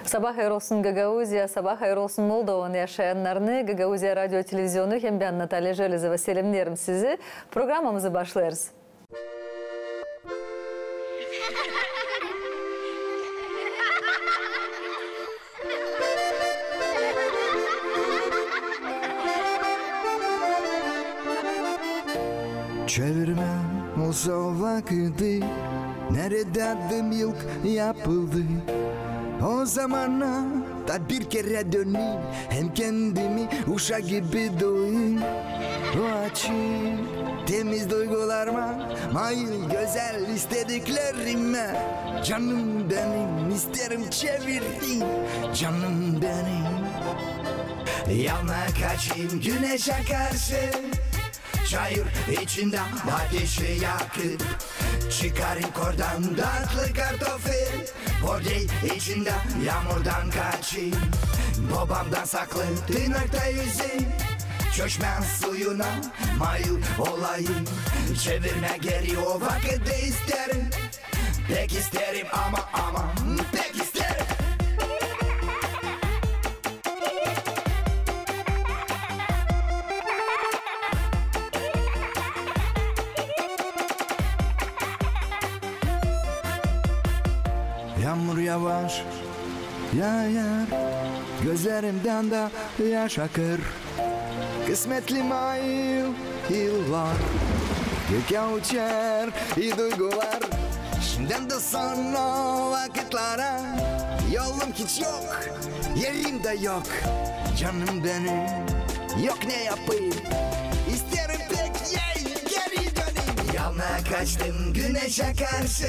Sabah hayır olsun Gagauzya, sabah hayır olsun Moldova'nın yaşayanlarını Gagauzya Radyo Televizyonu hem ben Natalya Jelezova selamlarım sizi. Programımızı başlarız. Çevirme olsa vakti, nerede adım yok yapıldı. O zamana da bir kere döneyim, hem kendimi uşak gibi doyayım. O açık temiz duygularıma, mayıl güzel istediklerime. Canım benim isterim çevireyim, canım benim. Yana kaçayım güneşe karşı, çayır içinde ateşi yakıp çıkarayım kordan tatlı kartofil. Bordey içinde yağmurdan kaçayım, babamdan saklı tırnakta yüzeyim. Çöşmen suyuna mayıl olayım, çevirme geri o vakitte isterim. Pek isterim ama pek isterim. Yağmur yavaş yağar, gözlerimden de yaş akır. Kısmetli mayıl yıllar, göke uçar iyi duygular. Şimdiden de sonra vakitlere yolum hiç yok, yerim de yok. Canım benim yok ne yapayım, isterim pek geri döneyim. Yana kaçtım güneşe karşı,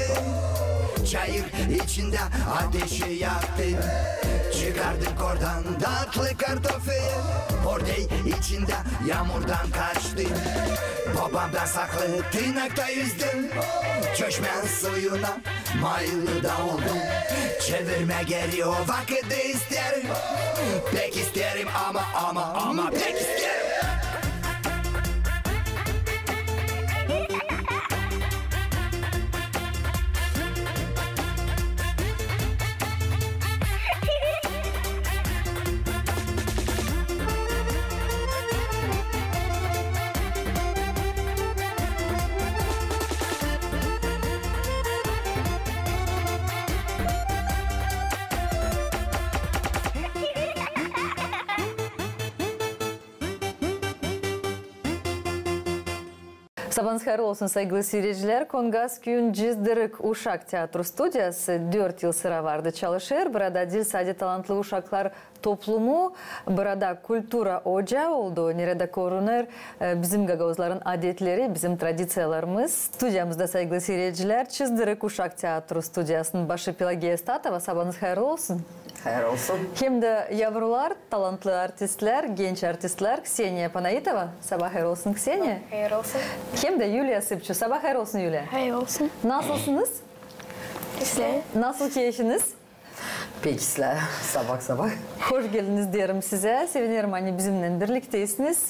çayır içinde ateşi yaktım. Çıkardım kordan tatlı kartofil. Bordey içinde yağmurdan kaçtım, babamdan saklı tırnakta yüzdüm. Çöşmen suyuna mayılı da oldum, çevirme geri o vakitte isterim. Pek isterim ama pek isterim. Sabahınız hayırlı olsun sevgili seyirciler. Kongasköy'ün Cizdirik Uşak Tiyatro Stüdyası 4 yıl sıra vardı çalışır. Burada Dil Sadi Talantlı Uşaklar Toplumu, burada Kultura Ocağı oldu. Nerede korunur bizim Gagauzların adetleri, bizim tradisiyalarımız. Stüdyamızda sevgili seyirciler Cizdirik Uşak Tiyatro Stüdyası'nın başı Pelagiya Statova. Sabahınız hayırlı olsun. Hayır olsun. Hem de yavrular, talantlı artistler, genç artistler. Kseniya Panayitova. Sabah hayır olsun Kseniya. Hayır olsun. Hem de Yulia Sıpçu. Sabah hayır olsun Yulia. Hayır olsun. Nasılsınız? İşte. Nasıl keyfiniz? Pekisler sabah. Hoş geldiniz diyorum size. Sevinirim hani bizimle birlikteysiniz.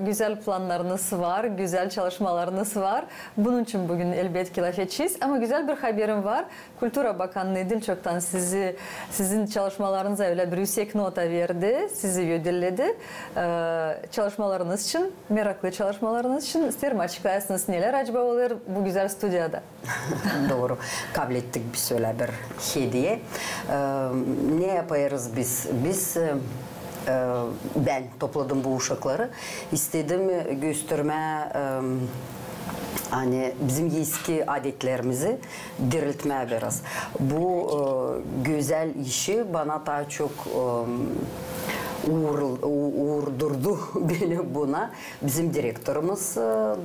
Güzel planlarınız var, güzel çalışmalarınız var. Bunun için bugün elbette laf edeceğiz. Ama güzel bir haberim var. Kültüra Bakanlığı Dil çoktan sizin çalışmalarınıza öyle bir yüksek nota verdi. Sizi ödülledi. Çalışmalarınız için, meraklı çalışmalarınız için isterim açıklayasınız neler acaba olur bu güzel stüdyada. Doğru. Kabul ettik bir öyle bir hediye. Ne yaparız biz? Ben topladım bu uşakları. İstedim gösterme hani bizim eski adetlerimizi diriltmeye biraz. Bu güzel işi bana daha çok uğurdurdu beni buna. Bizim direktörümüz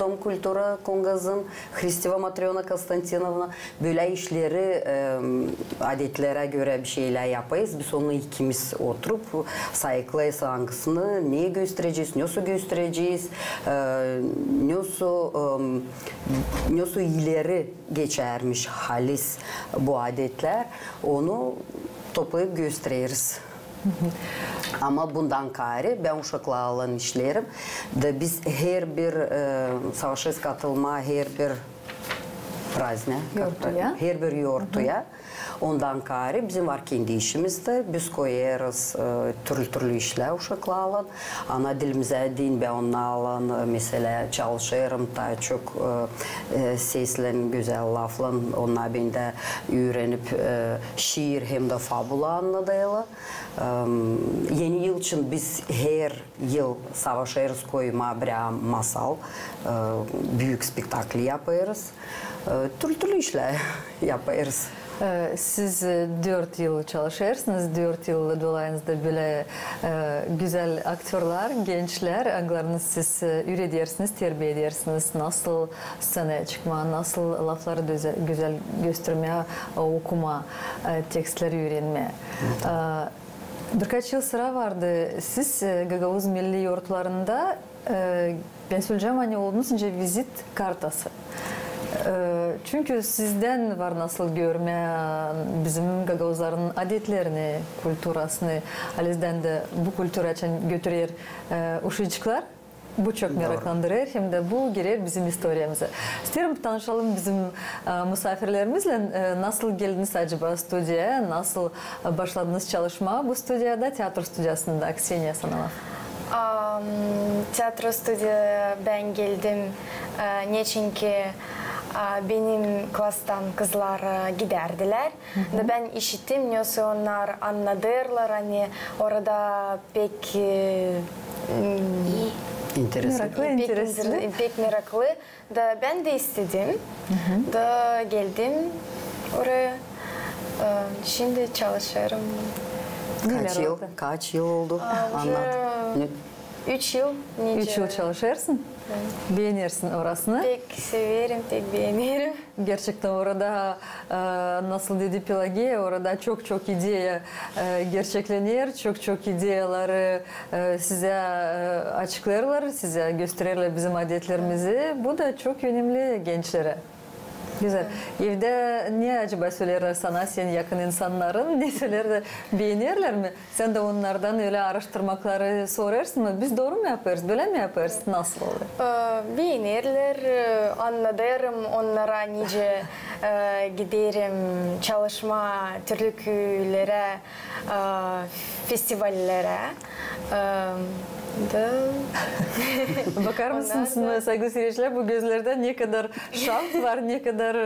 Dom Kultura Kongaz'ın Hristeva Matriona Konstantinovna böyle işleri adetlere göre bir şeyler yapayız. Biz onu ikimiz oturup sayıklayız hangisini, niye göstereceğiz, nasıl göstereceğiz, nasıl ileri geçermiş halis bu adetler, onu toplayıp gösteririz. Ama bundan gayri ben uşakla olan işlerim de biz her bir savaşa katılma, her bir prazne. Yortuya. Her bir yortuya. Ondan kari bizim var kendi işimizde. Biz koyarız türlü işler uşaklarla. Ana dilimize din ve onlarla mesela çalışırım daha çok seslen güzel lafla. Onlar ben de öğrenip şiir hem de fabula anladığıyla. Yeni yıl için biz her yıl savaşırız koyma bir masal. Büyük spektakli yaparız. Türlü işler yaparız. Siz 4 yıl çalışırsınız, 4 yıl dolayınızda böyle güzel aktörler, gençler, ağlarınız siz üretirsiniz, terbiye edersiniz. Nasıl scenaya çıkma, nasıl lafları güzel göstermeye, okuma, tekstleri öğrenmeye. Birkaç yıl sıra vardı. Siz Gagavuz Milli Yortlarında ben söyleyeceğim hani oldunuz önce vizit kartası. Çünkü sizden var nasıl görme bizim Gagavuzların adetlerini, kültürasını, alizden de bu kültüre için götürür uşacıklar. Bu çok meraklandırır hem de bu girer bizim historiyamıza. İsterim tanışalım bizim misafirlerimizle. Nasıl geldiniz acaba stüdyaya? Nasıl başladınız çalışma bu stüdyada, tiyatro stüdyasında Kseniya Sanalov? Tiyatro stüdyaya ben geldim. Ne çünkü benim klastan kızlar giderdiler. Da ben işittim, nasıl onlar anladılar. Hani orada pek pek meraklı. Da ben de istedim. Da geldim oraya. Şimdi çalışıyorum. Kaç yıl oldu? Anlat. 3 yıl. 3 yıl çalışırsın. Beğenirsin orasını. Pek severim, pek beğenirim. Gerçekten orada nasıl dedi Pelagiya, orada çok ideya gerçeklenir, çok ideyaları size açıklarlar, size gösterirler bizim adetlerimizi. Bu da çok önemli gençlere. Güzel. Evde niye acaba söylerler sana, senin yakın insanların ne söylerler, beğenirler mi? Sen de onlardan öyle araştırmakları sorarsın mı? Biz doğru mu yaparız, böyle mi yaparız? Nasıl olur? Beğenirler, anlarım onlara nice giderim çalışma türlü köylere, festivallere. Bakar mısınız saygılı seyirciler, bu gözlerde ne kadar şaf var, ne kadar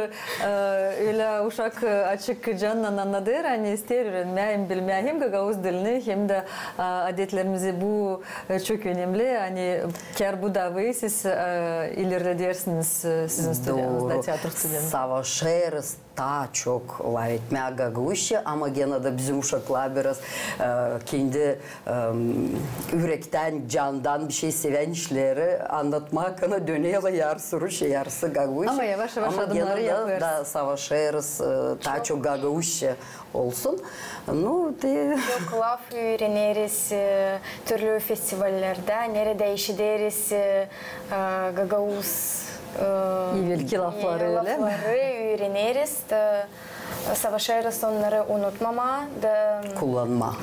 öyle uşak açık canla anladır. Hani ister öğrenmeye hem bilmeye hem Gagavuz dilini hem de adetlerimizi, bu çok önemli. Hani kar bu davayı siz ilerledersiniz sizin stüdyonuzda, tiyatro stüdyonuzda. Savaşırız daha çok öğretmeye Gagavuzca ama gene de bizim uşaklar biraz kendi yürekten, candan bir şey seven işleri anlatmak kana dönüyorlar, yarısı Rusça, yarısı Gagavuzca. Ama yavaş yavaş adımları yapıyoruz. Da savaşırız, daha çok Gagavuzca olsun. Çok laf öğreniriz türlü festivallerde, nerede işleriz Gagavuz İlki lafları öyle mi? Lafları öğreniriz. Savaşırız onları unutmama, kullanma.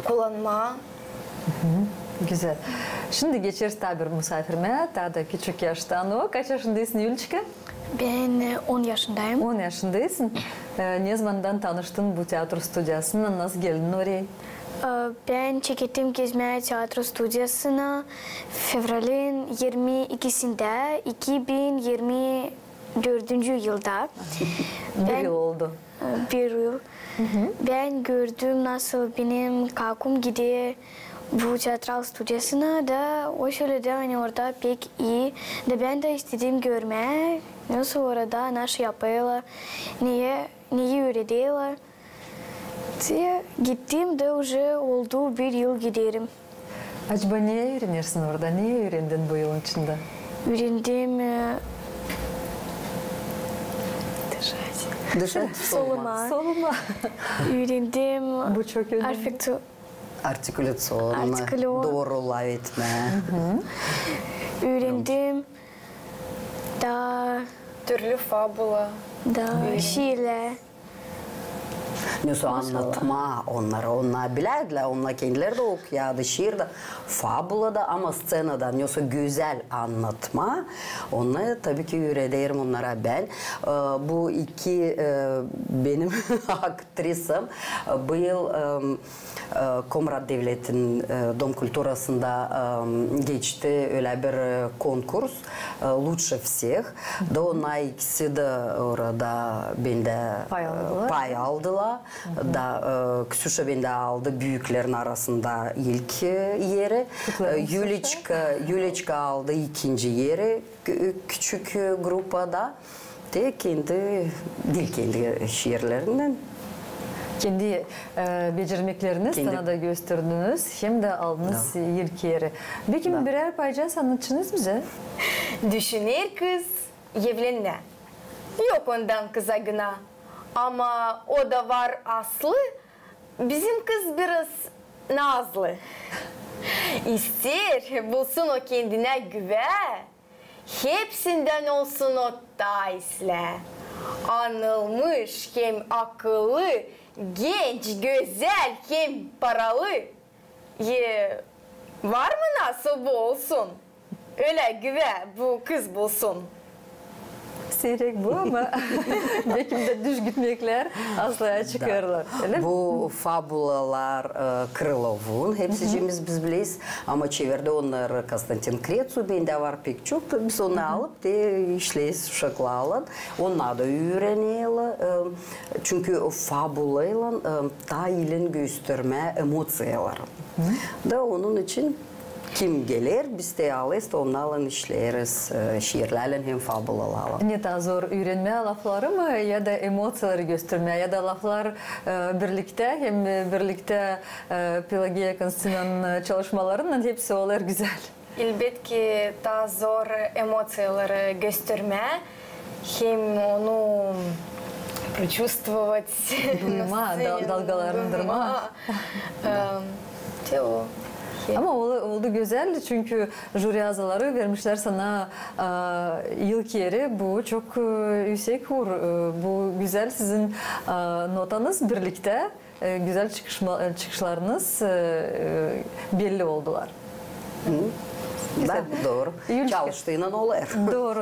Güzel. Şimdi geçeriz tabi misafirime. Daha da küçük yaştan o. Kaç yaşındaysın Yülçika? Ben 10 yaşındayım. 10 yaşındaysın. Ne zamandan tanıştın bu tiyatro stüdyasına? Nasıl geldin oraya? Ben çektim gezmeye tiyatro stüdyasına fevralin 22'sinde 2024 yılda. Bir yıl oldu. Bir yıl. Ben gördüm nasıl benim kalkum gidiyor bu tiyatro stüdyasına da o şöyle hani orada pek iyi. De ben de istedim görmeye nasıl orada nasıl yapıyorlar, neyi öğretiyorlar. Gittim de уже oldu bir yıl giderim. Acaba niye öğrenirsin orada? Niye öğrendin bu yılın içinde? Öğrendim Soluma. Öğrendim. Bu çok önemli. Artikülasyon, doğru laf etme. Öğrendim. Da Türlü fabula. şiirler. Neyse anlatma onları. Onlar bilirdiler. Onlar kendileri de okuyordu. Şiirde, fabulada ama scenada. Neyse güzel anlatma. Onları tabii ki öğretirim onlara ben. Bu iki benim aktrisim. Bu yıl Komrat Devlet'in Dom Kulturası'nda geçti öyle bir konkurs. Lучше всех. Da onlar ikisi de orada bende pay aldılar. Da Kсюша bende aldı büyüklerin arasında ilk yeri. Yuliçka aldı ikinci yeri küçük grupada. De kendi şiirlerinden. Kendi becermeklerini sana da gösterdiniz. Hem de aldınız ilk yeri. Peki birer parça sanatçınız bize? Düşünür kız evlenme. Yok ondan kıza günah. Ama o da var aslı. Bizim kız biraz nazlı. İster bulsun o kendine güven. Hepsinden olsun o taisle. Anılmış hem akıllı, genç, güzel hem paralı. Var mı nasıl bu olsun? Öyle güven bu kız bulsun. Seyrek bu ama belki de düz gitmekler asla çıkarlar. Bu fabulalar Krılov'un hepsicimiz biz bileyiz ama çevirdi onları Konstantin Krecu bende var pek çok. Biz onu alıp de işleyiz şaklarla. Onlar da öğreniyorlar. Çünkü o fabulayla tayilin gösterme emosiyaları. Da onun için kim gelir biz de alırız onlarla işleriz şiirlerle hem fabulalarla. Ne daha zor öğrenme lafları mı ya da emosiyaları gösterme ya da laflar birlikte hem birlikte Pelagiya Konstantin'in çalışmalarının hepsi olur güzel. Elbette daha zor emosiyaları gösterme hem onu прочувствовать. Duyma, dalgalandırma. Ama oldu güzel çünkü jüri azaları vermişler sana ilk yeri bu çok yüksek bu güzel sizin notanız birlikte güzel çıkışlarınız belli oldular. Da, doğru. Çalıştığından olur.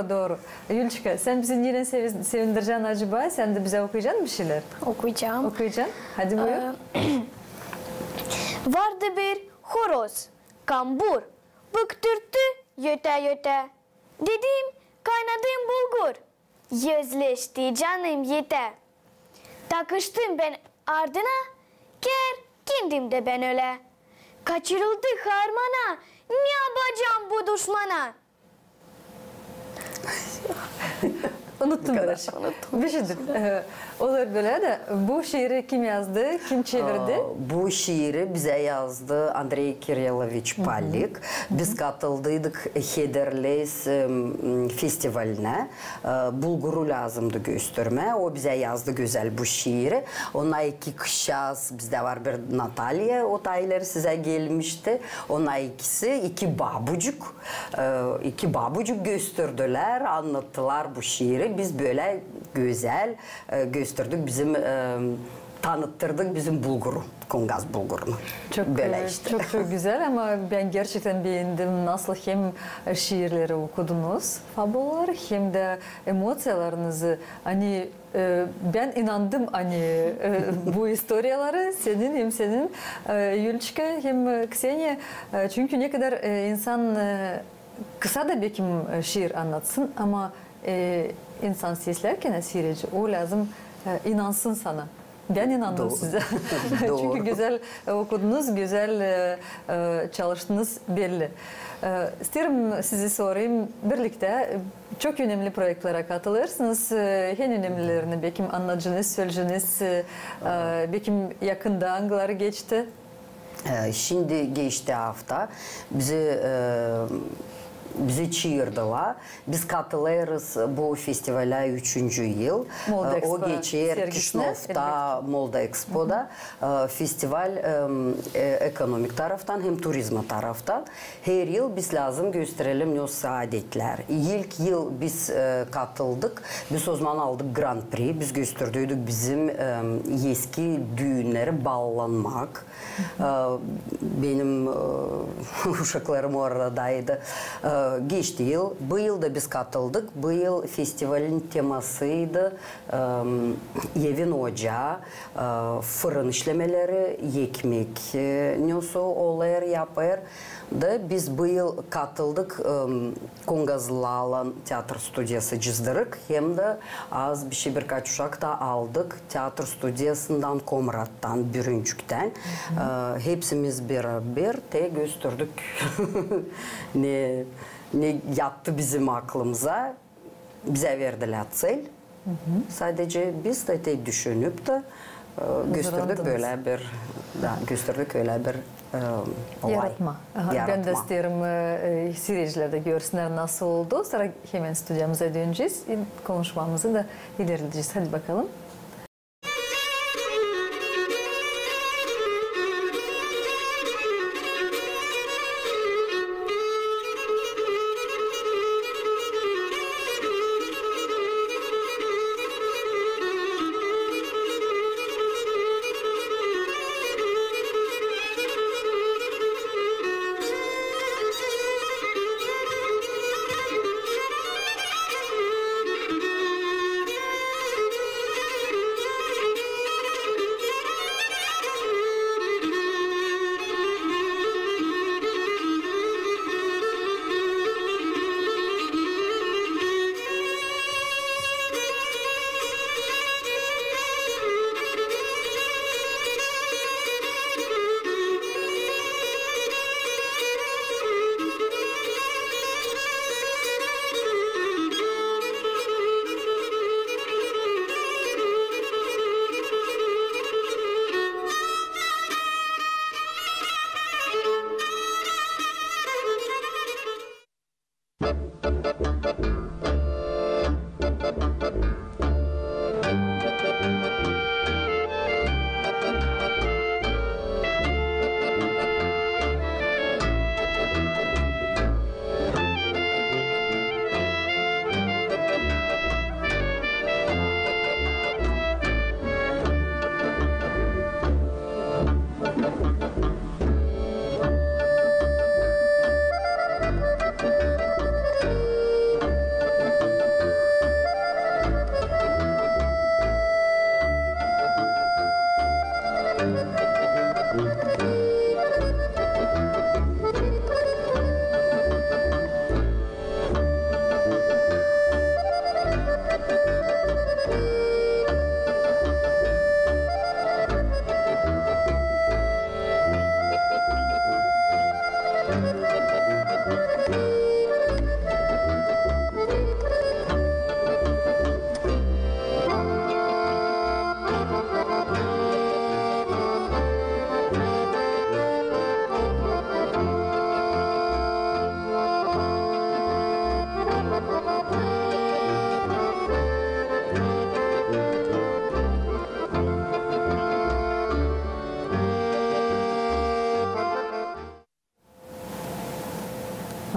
Doğru. Yulçika sen bizi nereden sevindireceksin acaba? Sen de bize okuyacaksın bir şeyler. Okuyacağım. Okuyacaksın. Hadi buyur. Vardı bir horoz, kambur, bıktırttı yöte. Dedim kaynadım bulgur, yüzleşti canım yete. Takıştım ben ardına, kendim de ben öyle. Kaçırıldı harmana, ne yapacağım bu düşmana? Unuttum biraz. Bir şeydir. Olur böyle de bu şiiri kim yazdı, kim çevirdi? Bu şiiri bize yazdı Andrei Kirilovich Palik. Biz katıldıydık Hederles festivaline. Bulguru lazımdı gösterme. O bize yazdı güzel bu şiiri. Ona iki kışaz bizde var bir Natalya. O tayları size gelmişti. Ona ikisi iki babucuk. İki babucuk gösterdiler, anlattılar bu şiiri. Biz böyle güzel gösterdik bizim tanıttırdık bizim bulguru, Kongaz bulgurunu. Böyle işte. Çok güzel ama ben gerçekten beğendim nasıl hem şiirleri okudunuz, fabulaları hem de emosiyalarınızı hani ben inandım hani bu historiyaları senin hem senin Yulçika hem Ksenia çünkü ne kadar insan kısa da belki şiir anlatsın ama insan seslerken seyirci o lazım inansın sana. Ben inandım size. Çünkü güzel okudunuz, güzel çalıştınız belli. İsterim sizi sorayım. Birlikte çok önemli projelere katılırsınız. En önemlilerini belki anladınız, söyleyiniz. Belki yakında hangileri geçti? Şimdi geçti hafta bizi bizi çığırdılar. Biz katılırız bu festivale 3. yıl. Molda Expo O geçer Kişnof'ta, Molda Expo'da. Festival ekonomik taraftan hem turizma taraftan. Her yıl biz lazım gösterelim nasıl adetler. İlk yıl biz katıldık. Biz o zaman aldık Grand Prix. Biz gösterdik bizim eski düğünleri bağlanmak. Benim uşaklarım oradaydı. Geçti yıl. Bu yıl da biz katıldık. Bu yıl festivalin temasıydı evin ocağı, fırın işlemeleri, ekmek nasıl olur yapar. Da biz bu yıl katıldık Kongazlı alan tiyatro stüdyosu çizdirdik. Hem de az bir şey birkaç uşak da aldık tiyatro stüdyasından Komrat'tan, Bürüncük'ten. Hepsimiz beraber de gösterdik ne yattı bizim aklımıza. Bize verdiler sel. Sadece biz de düşünüp de gösterdik böyle bir olay. Yaratma. Ben de isterim seyirciler de görsünler nasıl oldu. Sonra hemen stüdyomuza döneceğiz. Konuşmamızı da ilerleyeceğiz. Hadi bakalım.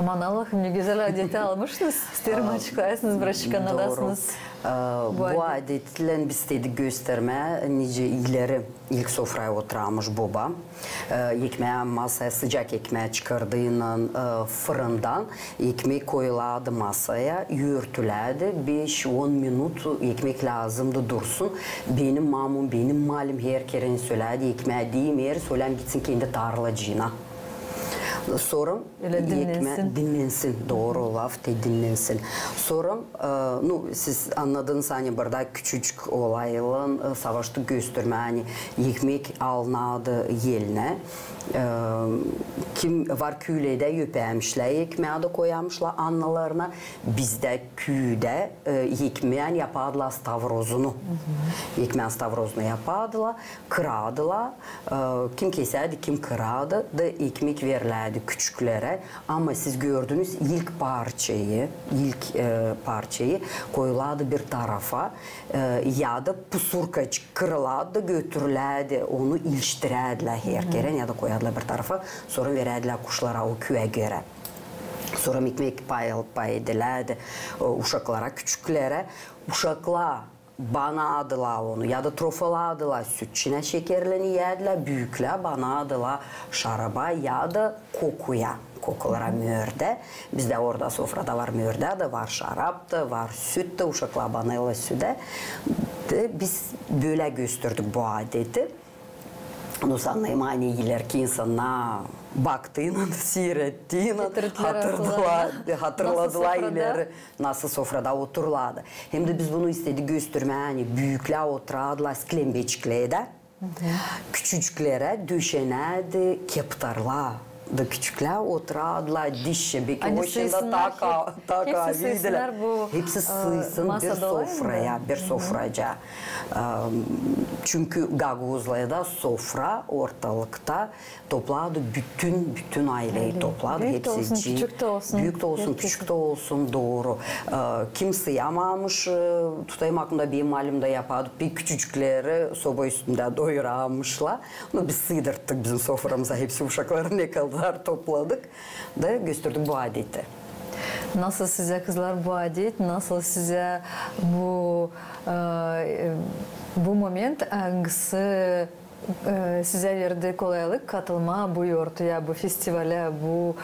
Aman Allah'ım ne güzel adeti almışsınız. İsterim açıklayasınız, birazcık anlatasınız. Bu adetlerini biz dedik gösterme. Nice ileri ilk sofraya oturmuş baba. Ekmeğe masaya sıcak ekmeği çıkardığıyla fırından ekmek koyuladı masaya. Yürütülerdi. 5-10 minut ekmek lazımdı dursun. Benim mamum, benim malim herkesin söyledi. Ekmeği değil eğer söylem gitsin kendi tarlacığına. Sonra dinlensin. Doğru laf dinlensin. Sonra siz anladınız hani burada küçücük olayla savaşta gösterme hani ekmek alınadı eline. Kim var küylede yüpemişler ekmeği de koyamışlar annelerine. Bizde köyde ekmeğin yapardılar stavrozunu. Ekmeğin stavrozunu yapardılar, kıradılar. Kim keserdi, kim kıradı da ekmek verirlerdi verirlerdi küçüklere. Ama siz gördünüz ilk parçayı koyuladı bir tarafa ya da pusurka kırıladı, götürülerdi, onu iliştirerdiler her kere ya da koyardılar bir tarafa, sonra verirdiler kuşlara o küve göre. Sonra ekmek payedilerdi uşaklara, küçüklere. Uşaklar banadılar onu ya da trofaladılar, sütçine şekerlerini yerdiler, büyükler banadılar şaraba ya da kokuya. Kokulara mörde. Bizde orada sofrada var mörde de, var şarap da, var süt de, uşaklar banayla süde. Biz böyle gösterdik bu adeti. Ну, sanayım hani iyiler ki insana baktığına, seyrettiğine hatırladılar ileri nasıl sofrada oturlardı. Hem de biz bunu istedik göstermeye, hani büyükler oturardılar sklembeçiklerde, küçücüklere düşenerdi keptarlar. Da küçükler oturardılar dişe, belki hoşunda takaviydiler. Hepsi sığsın bir sofraya, bir sofraca. Çünkü Gaguzla'da sofra ortalıkta topladı, bütün aileyi topladı. Büyük de olsun, küçük de olsun. Büyük de olsun, küçük de olsun, doğru. Kim sıyamamış, tutayım aklımda benim halimde yapardı. Bir küçücükleri soba üstünde doyuramışlar. Onu biz sığdırttık bizim soframıza, hepsi uşakları ne kaldı topladık da gösterdik bu adeti. Nasıl size kızlar bu adet, nasıl size bu moment hangisi size verdi kolaylık katılma bu yortuya, bu festivale, bu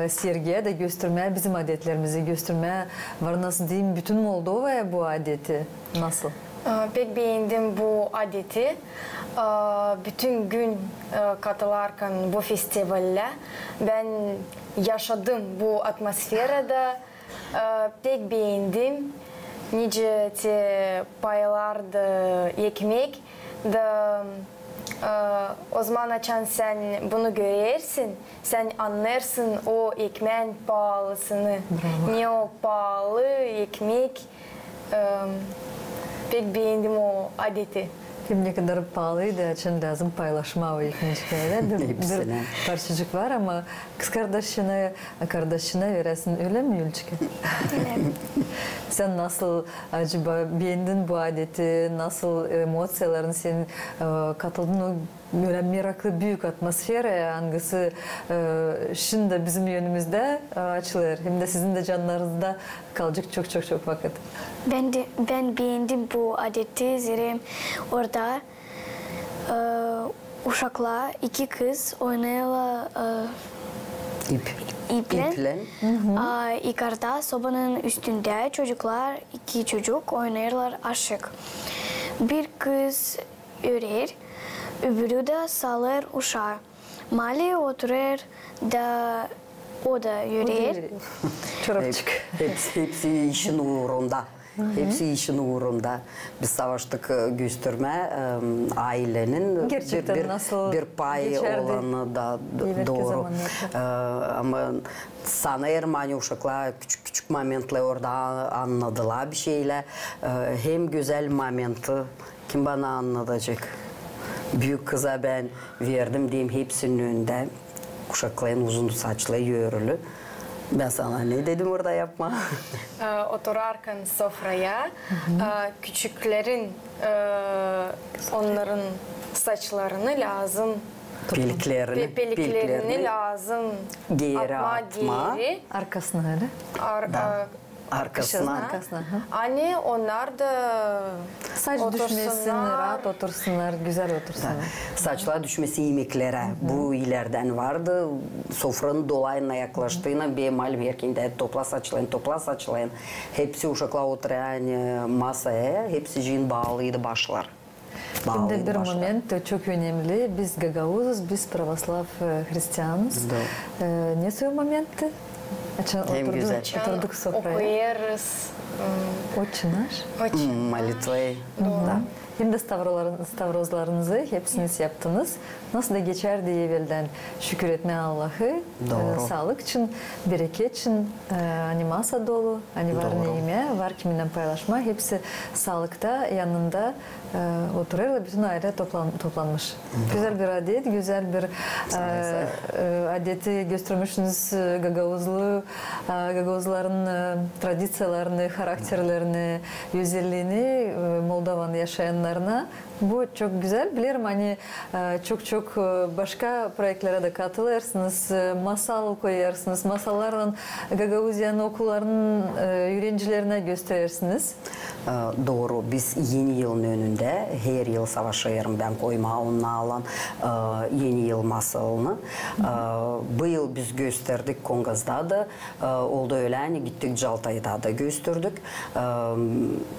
sergiye de göstermeye, bizim adetlerimizi göstermeye var, nasıl diyeyim, bütün Moldova'ya bu adeti nasıl? Pek beğendim bu adeti. Bütün gün katılarken bu festivalle ben yaşadım bu atmosferada. Pek beğendim. Nice paylarda ekmek da o zaman açan sen bunu görürsün, sen anlarsın o ekmeğin pahalısını. Ne o pahalı ekmek. Pek beğendim o adeti. Hem ne kadar pahalıydı, için lazım paylaşma o ekmeğiyle. Bir parçacık var ama kız kardeşine veresin, öyle mi Yulçika? Sen nasıl acaba beğendin bu adeti, nasıl emosiyaların senin katıldın o böyle meraklı büyük atmosfere hangisi şimdi bizim yönümüzde açılır. Hem de sizin de canlarınızda kalacak çok vakit. Ben beğendim bu adeti. Zira orada uşaklar, iki kız oynuyorlar iple. Yukarıda sobanın üstünde çocuklar, iki çocuk oynuyorlar aşık. Bir kız örer, öbürü de salır uşağı. Mali oturur da o da yürür. Çorapçık. Hepsi işin uğrunda. Hepsi işin uğrunda. Biz savaştık gösterme ailenin bir payı olanı da doğru. Ama sanırım hani uşaklar küçük momentler orada anladılar bir şeyler. Hem güzel momenti kim bana anlatacak? Büyük kıza ben verdim diyeyim hepsinin önünde. Uşakların uzun saçlı, yörülü. Ben sana ne dedim orada yapma? Oturarken sofraya küçüklerin onların saçlarını lazım. Peliklerini lazım geri atma. Arkasına öyle. Arkasına. Hani onlar da saç düşmesin, rahat otursunlar, güzel otursunlar. Saçlar düşmesi yemeklere. Bu ileriden vardı. Sofranın dolayına yaklaştığına bir malum yerkinde topla saçlayın. Hepsi uşaklar oturan masaya, hepsi jin bağlıydı başlar. Şimdi bir moment çok önemli. Biz Gagauzuz, biz pravoslav Hristiyanız. Ne o momentti? Hem güzel. Oturduk sofraya. Okuyarız. Очень. Malitvayı. Da. Hem de stavrozlarınızı hepsiniz yaptınız. Nasıl da geçerdi evvelden şükür etme Allah'ı. Doğru. Sağlık için, bereket için, hani masa dolu, hani var Doğru. neyime, var kiminle paylaşma. Hepsi sağlıkta yanında oturur ve bütün aile toplanmış. Güzel bir adet, güzel bir adeti göstermişsiniz. Gagavuzların tradisiyalarını, karakterlerini, özelliğini Moldova'nın yaşayanlarına. Bu çok güzel. Bilirim hani çok başka projelere de katılırsınız. Masal okuyarsınız. Masalların Gagavuzyan okullarının öğrencilerine gösterirsiniz. Doğru. Biz yeni yılın önünde her yıl savaşıyorum ben koyma onunla alan yeni yıl masalını. Bu yıl biz gösterdik Kongaz'da da oldu öyle gittik Caltay'da da gösterdik.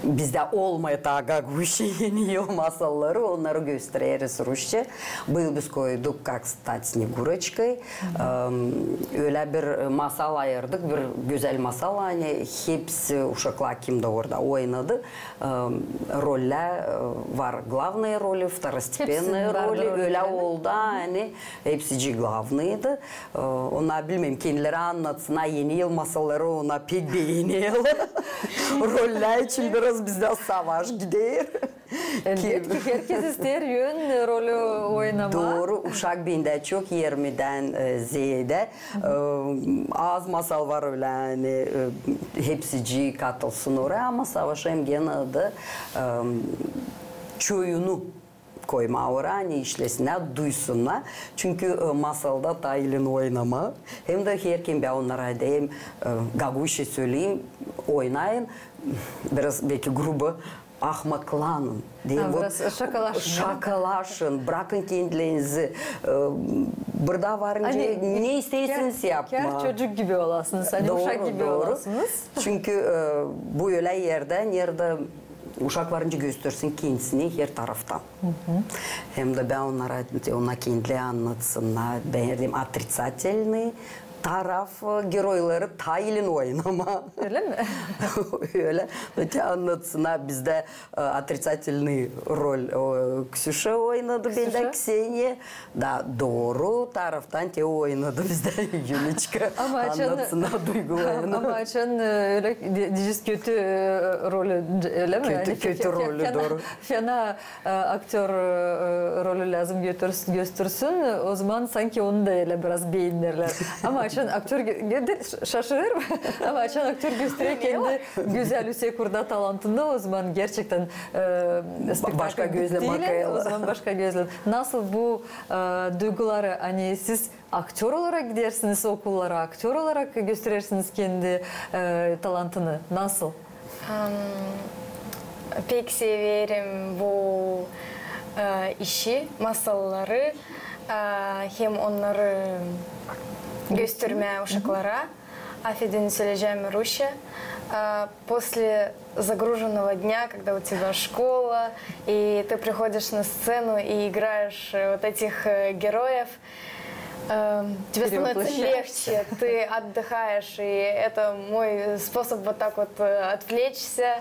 Bizde olmayan Gagavuzya yeni yıl masalları onları gösteririz Rusça. Bu yıl biz koyduk Как стать Снегурочкой. Öyle bir masal ayırdık. Bir güzel masal. Hani hepsi uşaklar kimde orada oynadı. Roller var. Главные роли, второстепенные роли. Öyle oldu. Hani hepsi главныйdı. Onlar bilmem kendileri anlatsın. Yeni yıl masalları ona pek beğeniyorlar. Roller için biraz bizde savaş gider. Elbette ki herkes ister yön rolü oynamak. Doğru. Uşak bende çok 20'den ziyade. Az masal var öyle hani hepsi katılsın oraya ama savaşayım gene de çoyunu koyma oraya hani işlesinler, duysunlar. Çünkü masalda Taylin oynama. Hem de herkes ben onlara diyeyim Gaguşa söyleyeyim oynayın. Biraz belki grubu ahmaklanın. Biraz şakalaşın. Bırakın kendilerinizi. Burada varınca ne isterseniz yapma. Çocuk gibi olasınız. Hani uşak gibi olasınız. Çünkü bu öyle nerede uşak varınca göstersin kendisini her taraftan. Hem de ben ona kendileri anlatsınlar. Ben dedim отрицательный taraf gerileri Taylin oynama. Öyle mi? Öyle. Öte anlatsınlar. Bizde отрицательный rol Ksyusha oynadı. Ben de Kseniya. Da doğru taraftan te oynadı bizde Yuliçka. Anlatsınlar duygularını. Ama açan öyle diciz kötü rolü öyle mi? Kötü rolü doğru. Fena aktör rolü lazım göstersin. O zaman sanki onu da öyle biraz beğenirler. Ama açan aktör şaşırır mı? Ama açan aktör gösteriyor kendi güzel Üsekur'da talantında o zaman gerçekten başka gözle değil. O zaman başka gözle. Nasıl bu duyguları hani siz aktör olarak gidersiniz okullara, aktör olarak gösterirsiniz kendi talantını. Nasıl? Pek severim bu işi, masalları. Hem onları göstermeye uşакlara. Афедин söyleyeceğim Rusya. После загруженного дня, когда у тебя школа, и ты приходишь на сцену и играешь вот этих героев, тебе становится легче, ты отдыхаешь, и это мой способ вот так вот отвлечься.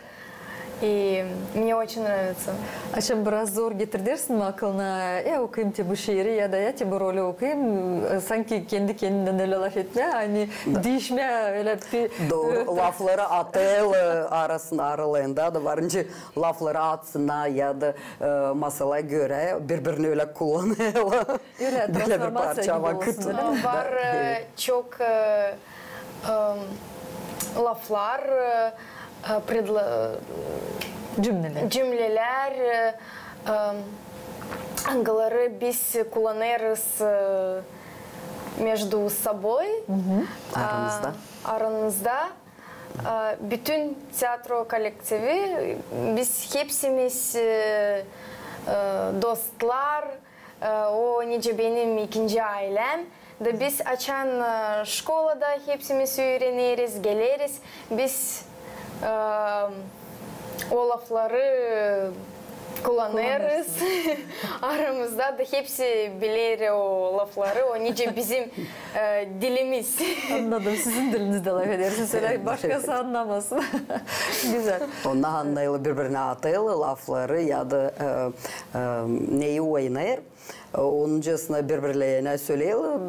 И мне очень нравится. Açın biraz zor getirdirsin mi aklına? Ya okuyayım te bu şiiri ya da ya te bu rolü okuyayım. Sanki kendi kendinden öyle laf etme. Hani değişme öyle bir... Doğru. Lafları atıl arasında aralarında da varınca lafları atsınlar ya da masala göre birbirini öyle kullanıyorlar. Öyle transformasya gibi olsun. Var çok laflar, cümleler, ангелары biz kullanırız между собой, aranızda. Bütün tiyatro kolektifi, biz hepsimiz dostlar, o nice benim ikinci ailem. Da biz açan şkolada hepsimiz öğreniriz, geliriz. Biz o lafları kullanırız. Aramızda da hepsi bilir o lafları. O nice bizim dilimiz. Anladım. Sizin dilinizde laf edersiniz. Öyle başkası anlamasın. Güzel. Onlar anlayılı birbirine ataylı lafları ya da neyi oynayır. Onuncasına birbirlerine söyleyelim,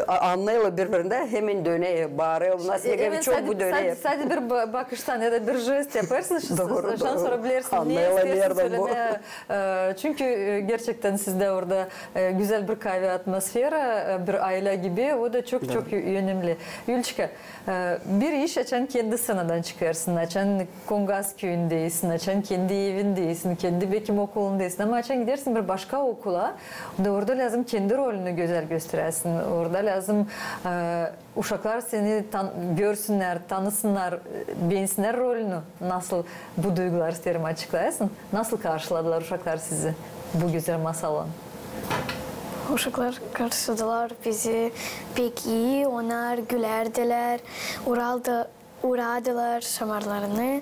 anlayalım birbirine hemen döneye, bari nasıl gibi çok bu döneye. Sadece bir bakıştan ya da bir jest yaparsınız, Doğru, şans sonra bilirsiniz ne istiyorsunuz söylemeye. Çünkü gerçekten sizde orada güzel bir kahve atmosferi, bir aile gibi, o da çok çok önemli. Yulçika, bir iş açan kendi sanadan çıkarsın, açan Kongas köyündeyisin, açan kendi evindeyisin, kendi bekim okulundayısın ama açan gidersin bir başka okula. Orada lazım kendi rolünü güzel gösterersin. Orada lazım uşaklar seni görsünler, tanısınlar, beğensinler rolünü. Nasıl bu duygular isterim açıklayasın. Nasıl karşıladılar uşaklar sizi bu güzel masalın? Uşaklar karşıladılar bizi pek iyi. Onlar gülerdiler. Uğradılar şamarlarını.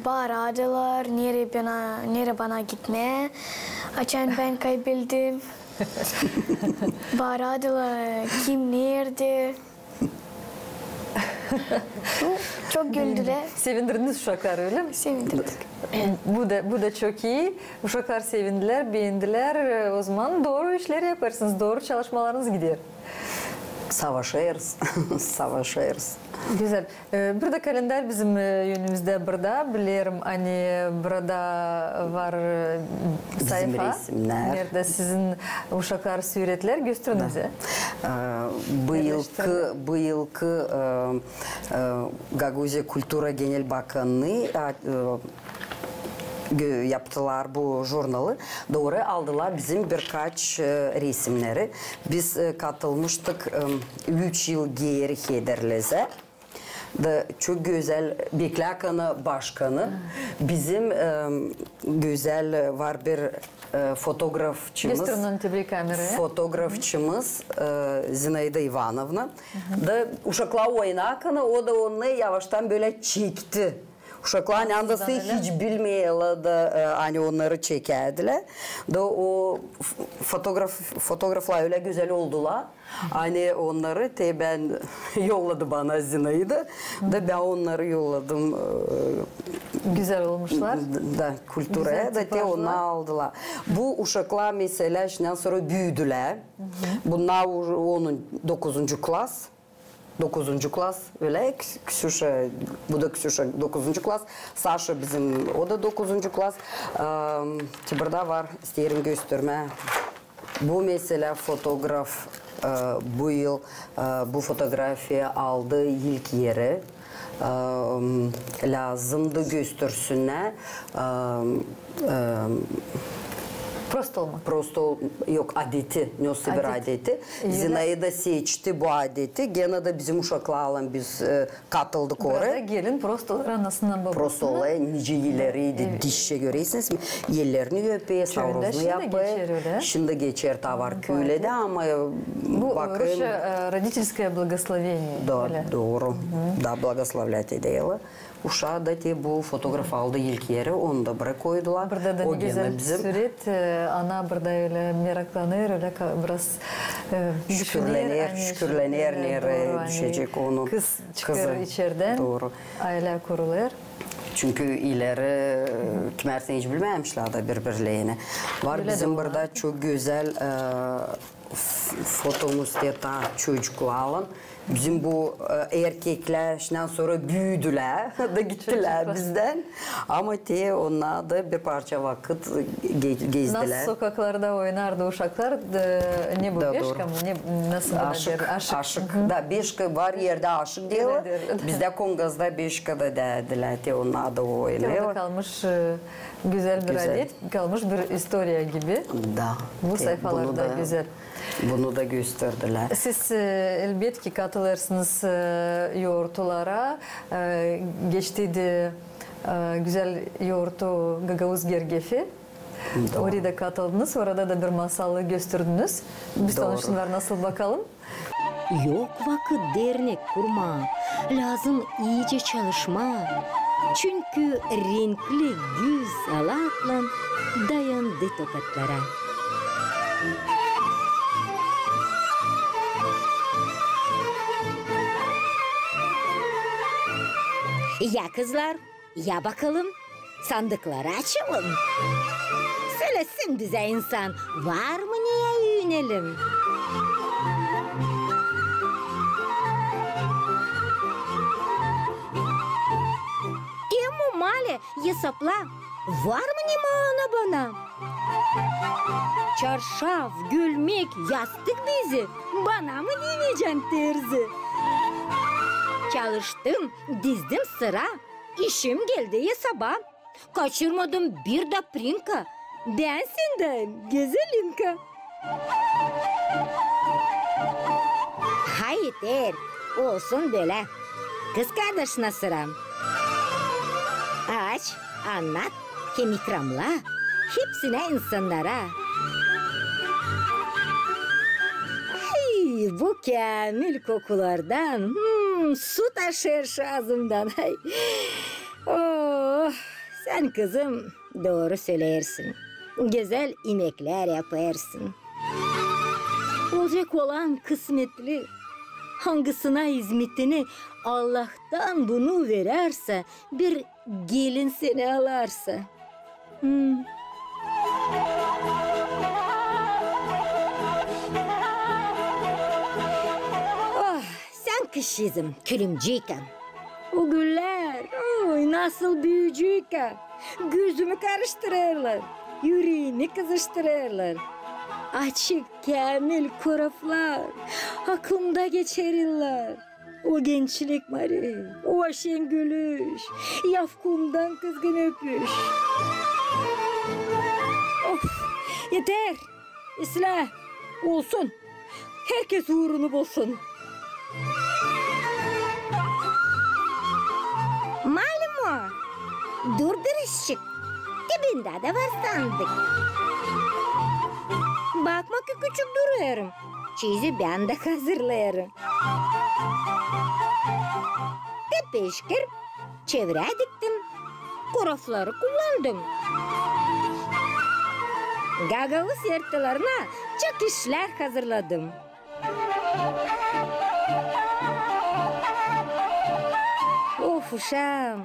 Bağırdılar. Nereye bana gitme. Açan ben kaybildim. Bağırdılar. Kim nerede? Çok güldüler. Sevindirdiniz uşaklar öyle mi? Sevindirdik. Bu da çok iyi. Uşaklar sevindiler, beğendiler. O zaman doğru işleri yaparsınız. Doğru çalışmalarınız gider. Savaşırız. Savaşırız. Güzel. Burada kalender bizim yönümüzde burada. Biliyorum hani burada var sayfa. Bizim resimler. Nerede sizin uşaklar suretler gösterin bize. Bu yılki Gaguzya Kultura Genel Bakanlığı yaptılar bu jurnalı. Doğru aldılar bizim birkaç resimleri. Biz katılmıştık 3 yıl geri Hederlez'e. Çok güzel Beklakanı Başkanı. Bizim güzel var bir fotoğrafçımız. Gösterin onu tabii kameraya. Fotoğrafçımız Zinaida Ivanovna. Da uşaklar oynarken o da onu yavaştan böyle çekti. Uşaklar andası hiç bilmeyeler de hani onları çekerdiler. Da o fotoğraflar öyle güzel oldular. Hani onları ben yolladı bana Zina'ydı. Da ben onları yolladım. Güzel olmuşlar. Da Kultura'ya da onu aldılar. Bu uşaklar mesela şimdiden sonra büyüdüler. Bunlar onun 9. klas. 9. klas öyle. Ksyusha, bu da Ksyusha 9. klas. Sasha bizim, o da 9. klas. Burada var, isterim gösterme. Bu mesela fotoğraf bu yıl bu fotoğrafya aldı ilk yeri. Lazımdı göstersünler. Prosto yok adeti, nasıl bir adeti. Zinaida seçti bu adeti. Gene de bizim uşakla alan biz katıldık oraya. Burada gelin prostolar anasından babasına. Prostolar nice yerleriydi. Dişe göreysiniz mi? Yerlerini öpeye, savruzunu yapıyor. Şimdi geçer tavar köylede ama bakın. Bu родительское благословение. Doğru. Da благословлять ediyorlar. Uşağı da bu fotoğraf aldı ilk yeri, onu da buraya koydular. Burada da o güzel süret, ana burada öyle meraklanır, öyle biraz şükürlenir, nereye düşecek onu. Kız çıkar içeriden, doğru. Aile kurulur. Çünkü ileri kimlerse hiç bilmemişler de birbirlerine. Var öyle bizim burada çok güzel fotomuz da çocuklarla. Bizim bu erkekler şimdiden sonra büyüdüler da gittiler bizden. Ama onlar da bir parça vakit gezdiler. Nasıl sokaklarda oynardı uşaklar? Ne bu beşka mı? Nasıl aşık. Da beşka var yerde aşık diyorlar. Bizde Kongaz'da beşka da dediler. Onlar da oynuyor. Orada kalmış güzel bir adet, kalmış bir istoriya gibi. Da. Bu sayfalarda güzel. Bunu da gösterdiler. Siz elbette ki katılırsınız yoğurtlara. Geçtiydi güzel yoğurtu Gagavuz Gergefi. Oraya da katıldınız. Orada da bir masalı gösterdiniz. Biz tanıştılar nasıl bakalım? Yok vakit dernek kurma. Lazım iyice çalışma. Çünkü renkli güz alatla dayandı tokatlara. Ya kızlar, ya bakalım, sandıkları açalım. Söylesin bize insan, var mı niye yünelim? Temu male, hesapla, var mı nimana bana? Çarşaf, gülmek, yastık bizi, bana mı diyeceğim terzi? Çalıştım, dizdim sıra, işim geldi hesaba. Kaçırmadım bir de prinka, ben senden güzelinka. Hayır, olsun böyle. Kız kardeşine sıram. Aç, anlat, hem ikramla, hepsine insanlara. Ay, bu kamil kokulardan su taşır ağzımdan. Oh, sen kızım doğru söylersin. Güzel yemekler yaparsın. Olacak olan kısmetli. Hangisine hizmetini Allah'tan bunu vererse, bir gelin seni alarsa. Oh, sen kış yüzüm, külümcüyken. O güller, oy nasıl büyücüyken. Gözümü karıştırırlar, yüreğimi kızıştırırlar. Açık kamil kuraflar, aklımda geçerirler. O gençlik Mari, o şen gülüş, yafkumdan kızgın öpüş. Of, yeter, İslah, olsun, herkes uğrunu bulsun. Malum o, durduruşçuk, dibinde de var sandık. Bakma ki küçük duruyorum. Çizi ben de hazırlayarım. Tepeşkir çevre diktim. Kurafları kullandım. Gagavuz yırtılarına çok işler hazırladım. Of uşağım,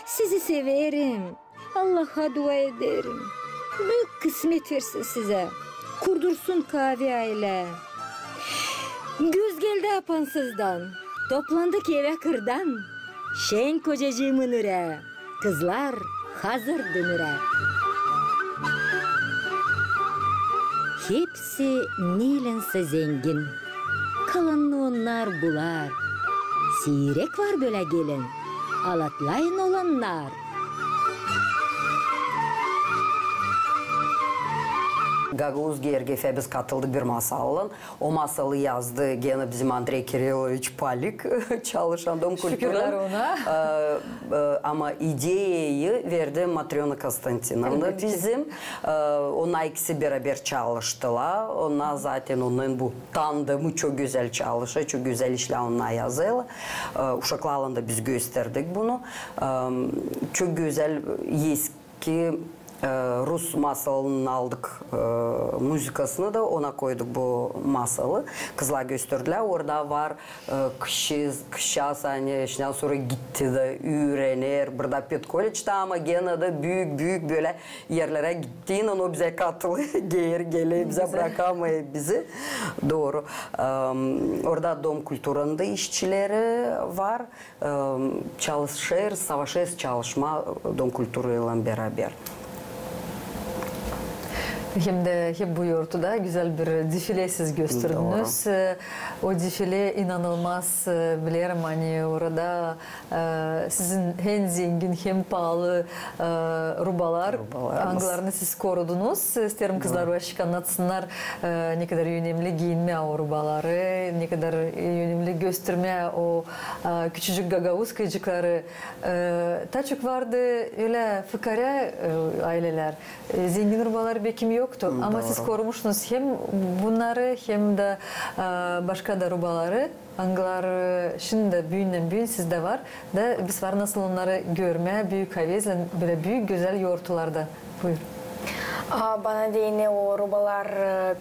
sizi severim. Allah'a dua ederim. Büyük kısmet versin size. Kurdursun kahve aile. Güz geldi apansızdan. Toplandık eve kırdan. Şen kocacığımın üre. Kızlar hazır dönüre. Hepsi nilense zengin. Kalanını onlar bular. Sirek var böyle gelin. Alatlayın olanlar. Gagavuz Gergef'e biz katıldık bir masalla. O masalı yazdı gene bizim Andrei Kirillovich Palik, çalışan Dom Kültürü. Şükürler ona. Ama ideyi verdi Matrona Konstantinovna bizim. Ona ikisi beraber çalıştılar. Ona zaten onun bu tandemi çok güzel çalışıyor. Çok güzel işler ona yazıyor. Uşaklarla da biz gösterdik bunu. Çok güzel eski Rus masalının aldık müzikasını da ona koyduk bu masalı. Kızlar gösterdiler. Orada var kışa hani sonra gitti de öğrenir. Burada Petkoviç'te ama gene de büyük böyle yerlere gittiğinde o bize katılı geri bize bırakamayı bizi. Doğru. Orada Dom Kültürü'nde işçileri var. Çalışır, savaşır çalışma Dom Kültürü'yle beraber. Hem de hep bu yurtta güzel bir defile siz gösterdiniz. O defile inanılmaz bilirim hani orada sizin hem zengin hem pahalı rubalar anılarını siz korudunuz. İsterim kızlar ve aşık anlatsınlar ne kadar önemli giyinme o rubaları, ne kadar önemli gösterme o küçücük Gagavuz kıyıcıkları. Ta çok vardı öyle fıkara aileler. Zengin rubalar bekim yoktu. Ama siz korumuşsunuz hem bunları hem de başka da rubaları. Anglar şimdi büyün sizde var. Da biz var nasıl onları görmeye büyük havezle böyle büyük güzel yoğurtlarda. Buyur. Bana da yine o rubalar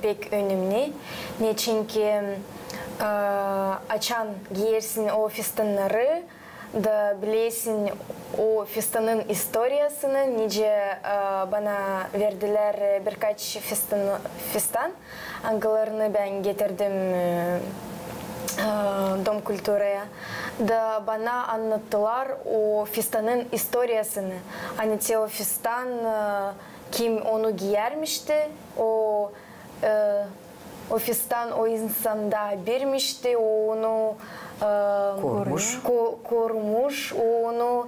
pek önemli. Ne çünkü açan giyersin o fistanları da bilesin o fistanın historiasını. Nice bana verdiler birkaç fistan. Anglarını ben getirdim Dom Kultura'ya. Da bana anlattılar o fistanın historiasını. Hani o fistan kim onu giyermişti, o fistan o insanda vermişti, onu korumuş, onu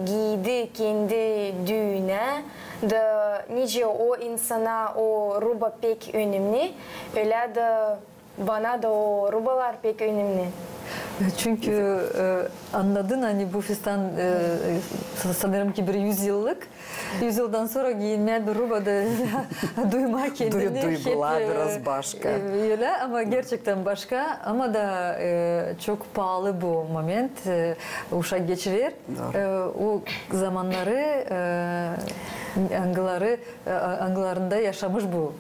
giydi kendi düğüne. Da nice o insana o ruba pek önemli, öyle de bana da o rubalar pek önemli. Çünkü anladın hani bu fistan sanırım ki bir 100 yıllık. 100 yıldan sonra giyinmeye bir rubada duyma kendini. Duygular biraz başka. Öyle ama gerçekten başka ama da çok pahalı bu moment. Uşak geçirir. O zamanları Anglarında yaşamış bu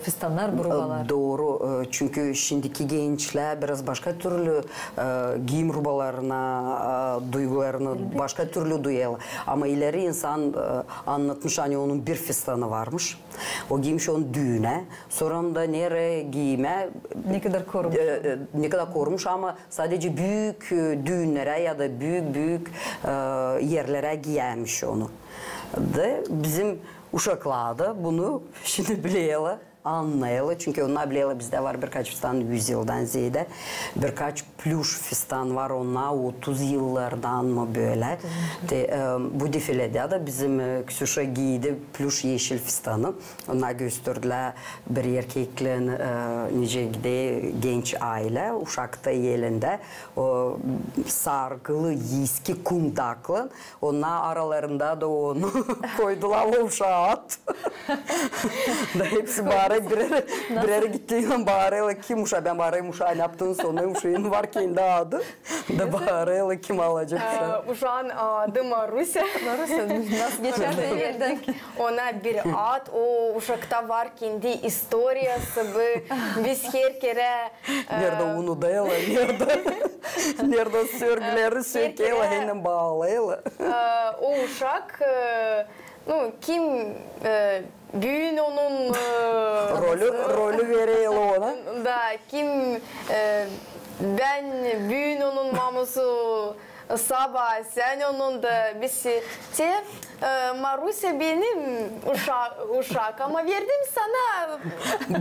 fistanlar, bu rubalar. Doğru. Çünkü şimdiki gençler biraz başka türlü giyim rubalarına, duygularını başka türlü duyuyorlar. Ama ileri insan anlatmış hani onun bir fistanı varmış. O giymiş onu düğüne. Sonra da nereye giyime ne kadar korumuş. Ne kadar korumuş ama sadece büyük düğünlere ya da büyük yerlere giyermiş onu. De bizim uşaklarda bunu şimdi biliyorlar, anlayalım. Çünkü onlar biliyorlar bizde var birkaç fistan 100 yıldan ziyade. Birkaç pluş fistan var onlar 30 yıllardan mı böyle. Bu defilede de bizim Kсюша giydi pluş yeşil fistanı. Onlar gösterdiler bir erkekle nice genç aile uşakta elinde. O sargılı yiski kundaklı. Onlar aralarında da onu koydular o uşağa at. Hepsi bari birer gittiğinden bağırıyorlar kim uşağı. Ben bağırayım uşağın yaptığın sonra uşağın var kendi adı. Da bağırıyorlar kim alacak uşağı. Uşağın adı Marusia. Marusia nasıl geçer de yerden. Ona bir ad, o uşakta var kendi historiası. Biz her kere... Nerede onu dayalar, nerede sörgüleri sökeyle hemen bağlayla. O uşak, kim büyün onun rolü veriyor ona. Da kim ben büyün onun mamusu sabah sen onun da birisi Marusia benim uşak ama verdim sana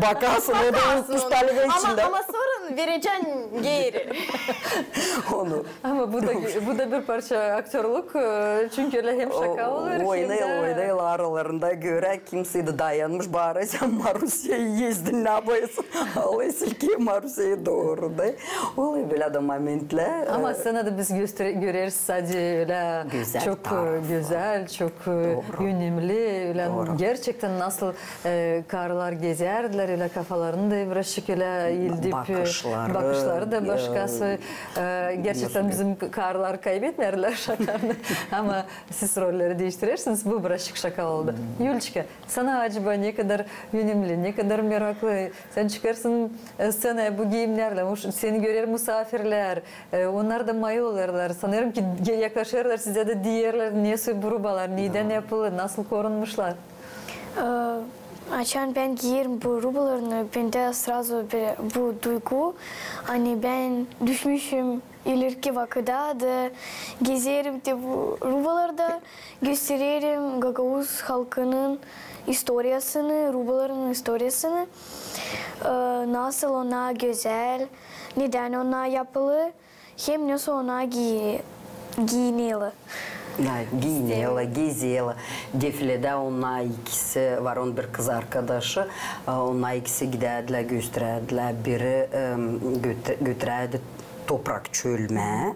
bakarsın o da unutmuş talebe içinde. Ama sonra vereceksin geri. Onu. Ama bu da bir parça aktörlük çünkü öyle hem şaka olur hem de... Oynayla aralarında göre kimse de dayanmış bari sen Marusia'yı yezdin ne yapıyorsun? Alayısın ki Marusia'yı doğru da. Oluyor böyle de momentler. Ama sana da biz görürüz sadece öyle güzel çok güzel, çok önemli. Öyle gerçekten nasıl karılar gezerdiler öyle kafalarında biraz şöyle yıldip bakışları da başkası. Gerçekten bizim karılar kaybetmerler şakarını. Ama siz rolleri değiştirirsiniz. Bu birazcık şaka oldu. Yulçika, sana acaba ne kadar önemli, ne kadar meraklı. Sen çıkarsın sana bu giyimlerle, seni görer misafirler. Onlar da mayo olurlar. Sanırım ki yaklaşırlar size de diyerler nesi bu rubalar, neden yapılır, nasıl korunmuşlar? Açan ben giyerim bu rubalarını, bende sırası bu duygu. Hani ben düşmüşüm ileriki vakitte de gezerim de bu rubalarda gösteririm Gagavuz halkının historiasını, rubaların historiasını. Nasıl ona güzel, neden ona yapılı, hem nasıl ona giyineli. Giyiniyorlar, geziyorlar. Defilede onlar ikisi var, onun bir kız arkadaşı. Onlar ikisi giderdiler, gösterdiler. Biri götürerdi toprak çölme.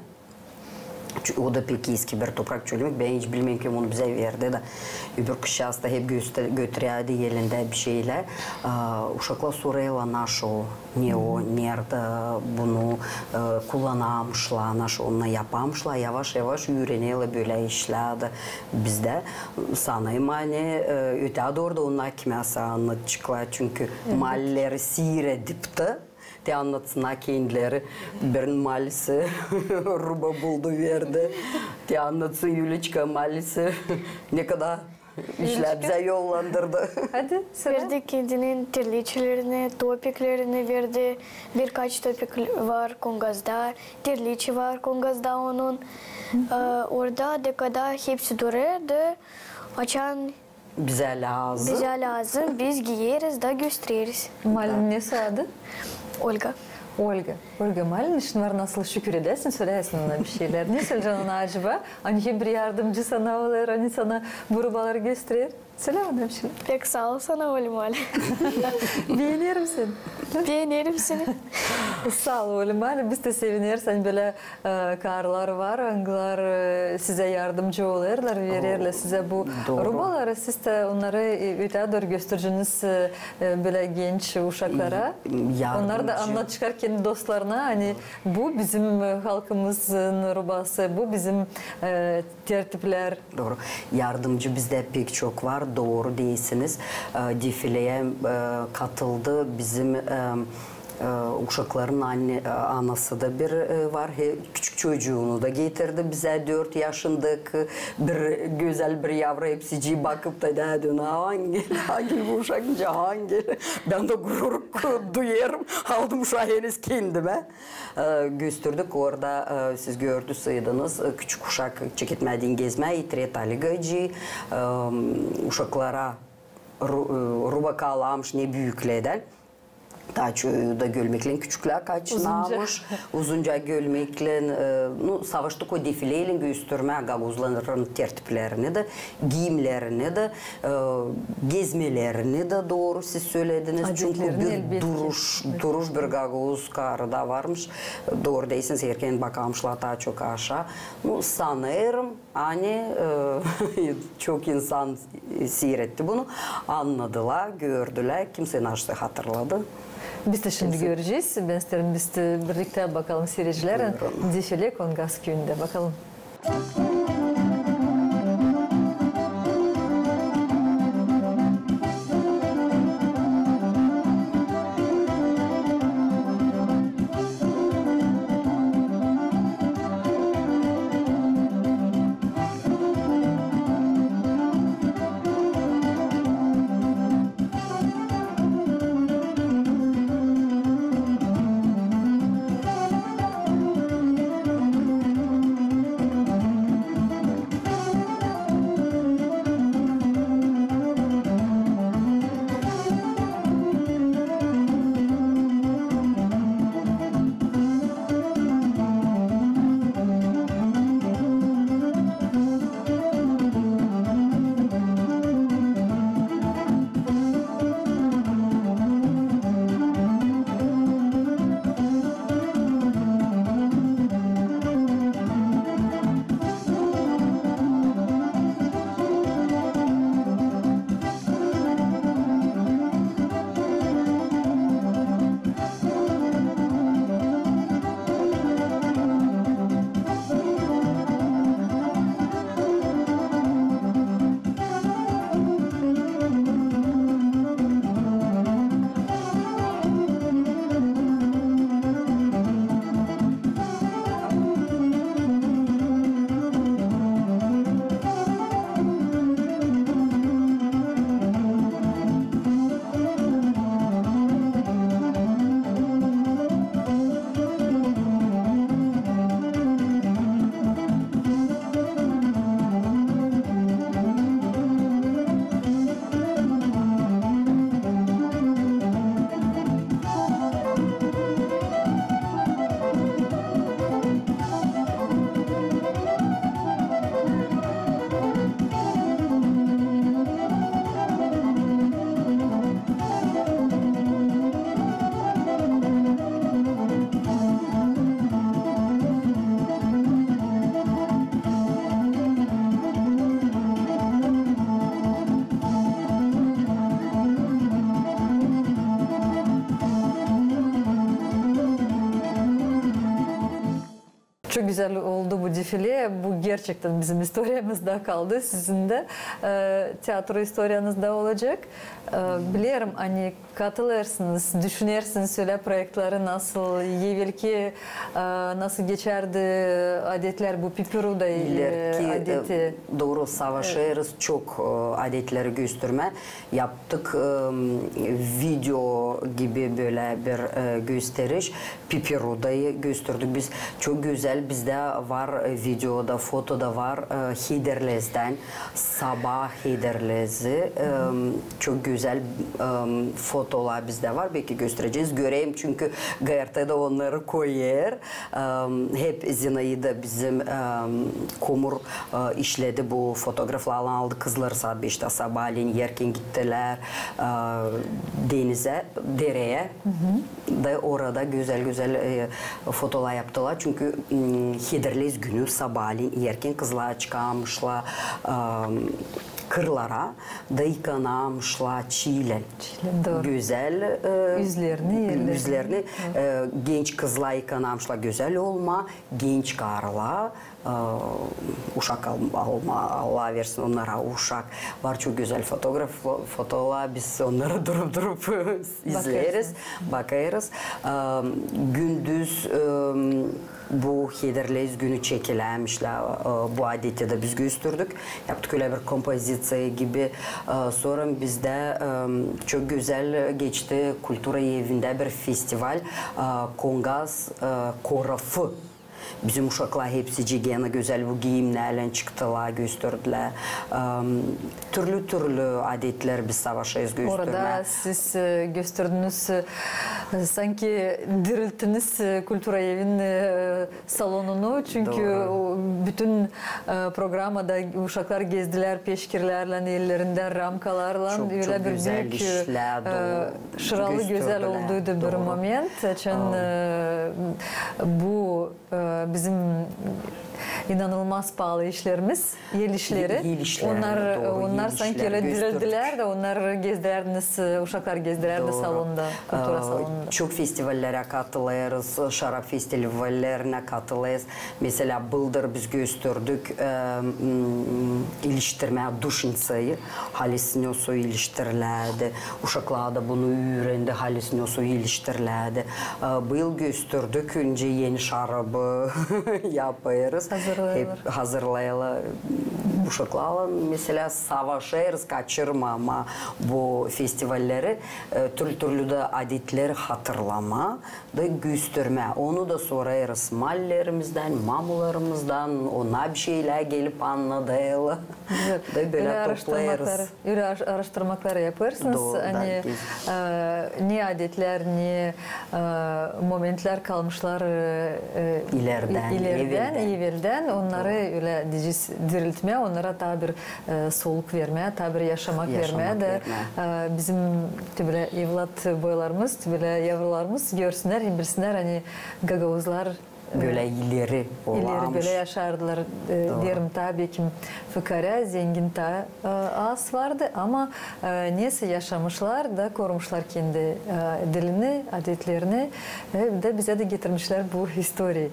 O da pek eski bir toprak söylemek. Ben hiç bilmem ki onu bize verdi de. Öbür kışası da hep götürüyordu elinde bir şeyler. Uşaklar soruyorlar nasıl, ne o, nerede bunu kullanmışlar, nasıl onu yapamışlar. Yavaş yavaş öğreniyorlar böyle işlerdi bizde. Sanayım hani öte doğru onlar kimyası anlatacaklar. Çünkü mahalleleri seyredip de de anlatsınlar kendileri. Bir mahallesi ruba buldu verdi. De anlatsın Yuliçka mahallesi ne kadar işler bize yollandırdı. Hadi sıra. Verdi kendinin terliçelerini, topiklerini verdi. Birkaç topik var Kongaz'da, terliçi var Kongaz'da onun. Orada de kadar hepsi duruyordu. Açan Bize lazım. bize lazım, biz giyeriz da gösteririz. Malin nesi adı? Olga. Olga. Olga Malin işin var nasıl şükür edersin, söylersin ona bir şeyler. Ne söyleyeceksin ona acaba? Hani bir yardımcı sana olur, hani sana bu rubaları gösterir. Söyle ona bir şey. Pek sağ ol sana oğlum Ali. Beğenirim seni. Beğenirim seni. Sağ ol oğlum Ali. Biz de seviniriz. Hani böyle karlar var, onlar size yardımcı olurlar, verirler size bu rubaları. Siz de onları ötedir göstereceğiniz böyle genç uşaklara. Onlar da anlat çıkar kendi dostlarına. Hani bu bizim halkımızın rubası, bu bizim tertipler. Doğru. Yardımcı bizde pek çok var. Doğru değilsiniz. Defileye katıldı. Bizim uşakların anası da bir var. Küçük çocuğunu da getirdi bize 4 yaşındaki bir güzel bir yavru hepsici bakıp da dedi hangi bu uşak hangi ben de gurur duyarım aldım uşağı henüz kendime gösterdik orada siz gördüyseniz küçük uşak çekitmediğin gezmeyi Tretaligacı uşaklara ruba kalamış ne büyüklerden Taçı da gölmeklen küçükler kaçınamış. Uzunca gölmeklen savaştık o defileyle gösterme gaguzların tertiplerini de, giyimlerini de, gezmelerini de doğru siz söylediniz. Çünkü bir duruş bir gaguz karıda varmış. Doğru değilsiniz erken bakamışlar daha çok aşağı. Sanırım hani çok insan seyretti bunu. Anladılar, gördüler. Kimse nasıl hatırladı. Biz de şimdi göreceğiz. Ben isterim biz de birlikte bakalım seyircilerin defile Kongaz köyünde bakalım. güzel oldu bu defile. Bu gerçekten bizim historiyamızda kaldı. Sizin de tiyatro historiyanızda olacak. Biliyorum hani katılırsınız, düşünürsünüz öyle projeleri nasıl, evvelki nasıl geçerdi adetler, bu Pipiruday adeti. Doğru, savaşırız, çok adetleri gösterme yaptık. Video gibi böyle bir gösteriş. Pipirudayı gösterdik biz. Çok güzel, bizde var videoda, fotoda var. Hiderlez'den, Sabah Hiderlez'i. Çok güzel fotolar bizde var. Belki göstereceğiz. Göreyim çünkü GRT'de onları koyar. Hep Zinaida bizim Kumur işledi bu fotoğraflarla aldı. Kızlar saat 5'te sabahleyin yerken gittiler denize, dereye. Da orada güzel fotolar yaptılar. Çünkü Hiderlez günü sabahleyin yerken kızlar çıkarmışlar kırlara da yıkanamışlar çiğlen. Güzel yüzlerini genç kızlar yıkanamışlar, güzel olma, genç karılar uşak alma, Allah versin onlara uşak var, çok güzel fotoğraflar, biz onları durup izleriz, bakarız. Gündüz bu Hiderlez günü çekilenmişler, bu adeti de biz gösterdik. Yaptık öyle bir kompozisiya gibi. Sonra bizde çok güzel geçti Kultura Evi'nde bir festival, Kongaz Korafı. Bizim uşaklar hepsi gene güzel bu giyimlerle çıktılar, gösterdiler. Türlü adetler biz savaşıyız gösterme. Orada siz gösterdiniz, sanki dirilttiniz Kultura Evi'nin salonunu. Çünkü bütün programda uşaklar gezdiler peşkirlerle, ellerinden ramkalarla. Çok öyle bir güzel büyük, şıralı güzel olduğu bir moment. Bu bizim inanılmaz pahalı işlerimiz, yel işleri. Onlar sanki öyle dirildiler de onlar gezdirerdiniz, uşaklar gezdirerdi salonda, kultura salonunda. Çok festivallere katılırız, şarap festivallerine katılırız. Mesela Bıldır biz gösterdik iliştirme duşinsayı, halüsinasyon iliştirildi. Uşaklar da bunu öğrendi, halüsinasyon iliştirildi. Bu yıl gösterdik, önce yeni şarabı yaparız. Hep hazırlayalım. Uşaklarla mesela savaşırız, kaçırmama bu festivalleri, türlü de adetleri hatırlama da gösterme. Onu da sorarız mallerimizden, mamularımızdan, ona bir şeyler gelip anladığıyla da böyle toplayarız. Öyle araştırmaları yaparsınız. Hani ne adetler, ne momentler kalmışlar evvelden onları öyle diriltmeye, onlara daha bir soluk vermeye, daha bir yaşamak vermeye de bizim böyle evlat boylarımız, böyle yavrularımız görsünler, bilsinler hani Gagavuzlar böyle ileri böyle yaşardılar. Derim tabii ki fıkara, zengin ta az vardı ama neyse yaşamışlar da korumuşlar kendi dilini, adetlerini de bize de getirmişler bu historiyi.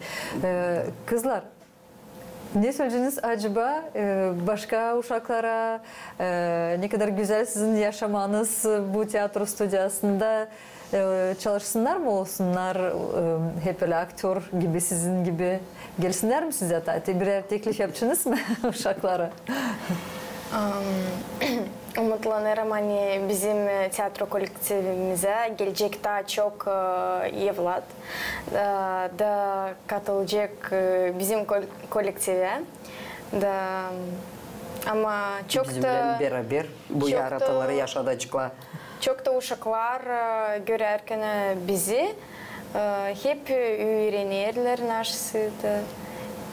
Kızlar, ne söyleyeceksiniz acaba başka uşaklara, ne kadar güzel sizin yaşamanız bu tiyatro stüdyasında, çalışsınlar mı olsunlar, hep öyle aktör gibi sizin gibi gelsinler mi size? Birer teklif yapacaksınız mı uşaklara? Umutlanırım hani bizim tiyatro kolektifimize gelecek daha çok evlat da katılacak bizim kolektive. Ama çok bizimle da beraber bu yaratıları yaşatacaklar. Çok da uşaklar görerken bizi hep öğrenirler nasıl da.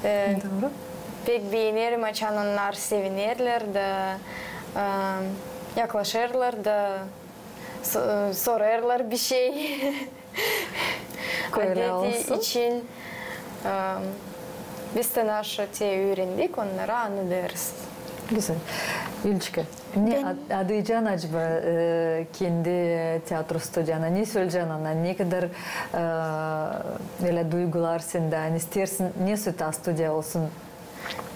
Doğru. Pek beğenirim, açanlar sevinirler de yaklaşırlar da sorarlar bir şey. Adeti için Güzel. Ülçke. Ne adayacağın acaba kendi tiyatro stüdyana? Ne söyleyeceksin ona? Ne kadar öyle duygular sende? Hani istersin ne süta stüdya olsun?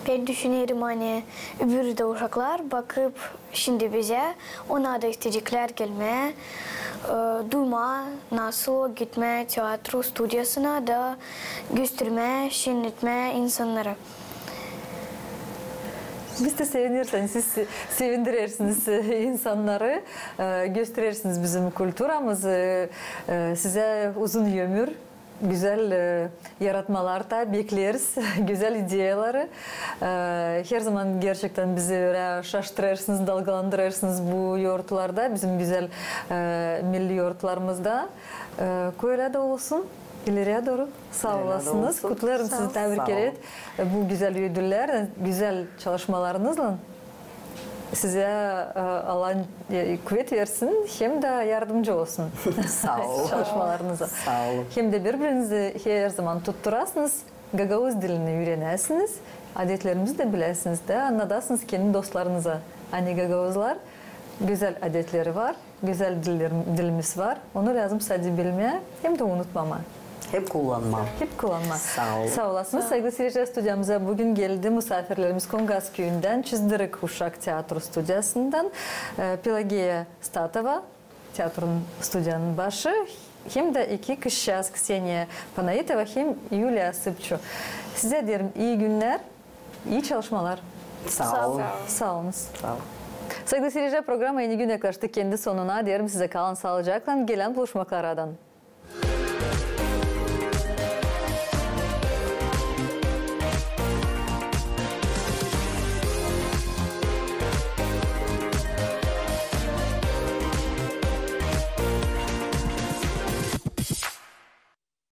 Ben düşünüyorum hani öbür de uşaklar bakıp şimdi bize ona da isteyecekler gelmeye. Duyma nasıl gitme tiyatro stüdyasına da gösterme, şenletme insanlara. Biz de sevinirseniz, siz sevindirirsiniz insanları, gösterirsiniz bizim kültürümüzü, size uzun ömür, güzel yaratmalar da bekleriz, güzel ideyaları. Her zaman gerçekten bizi öyle şaştırırsınız, dalgalandırırsınız bu yoğurtlarda, bizim güzel milli yoğurtlarımızda. Öyle de olsun. İleriye doğru sağ olasınız. Kutlarım sizi, tebrik ederim. Bu güzel ödüller, güzel çalışmalarınızla size alan kuvvet versin, hem de yardımcı olsun. Sağ olun. Çalışmalarınıza. Sağ olun. Hem de birbirinizi her zaman tutturasınız, Gagavuz dilini öğrenesiniz, adetlerimizi de bilesiniz de anlatasınız kendi dostlarınıza. Hani Gagavuzlar güzel adetleri var, güzel dilimiz var. Onu lazım sadece bilmeye hem de unutmama. Hep kullanma. Hep kullanma. Sağ olun. Sağ olasınız. Saygılı seyirciler, stüdyamıza bugün geldi misafirlerimiz Kongaz köyünden, Çizdirik Uşak Tiyatro Stüdyası'ndan Pelageya Statova, tiyatronun stüdyanın başı, hem de iki kızcağız Kseniya Panayitova hem Yulia Sıpçu. Size diyelim iyi günler, iyi çalışmalar. Sağ olun. Sağ olunuz. Sağ olun. Saygılı seyirciler, programa yeni gün yaklaştık kendi sonuna. Diyelim size kalın sağlıcakla, gelen buluşmaklardan.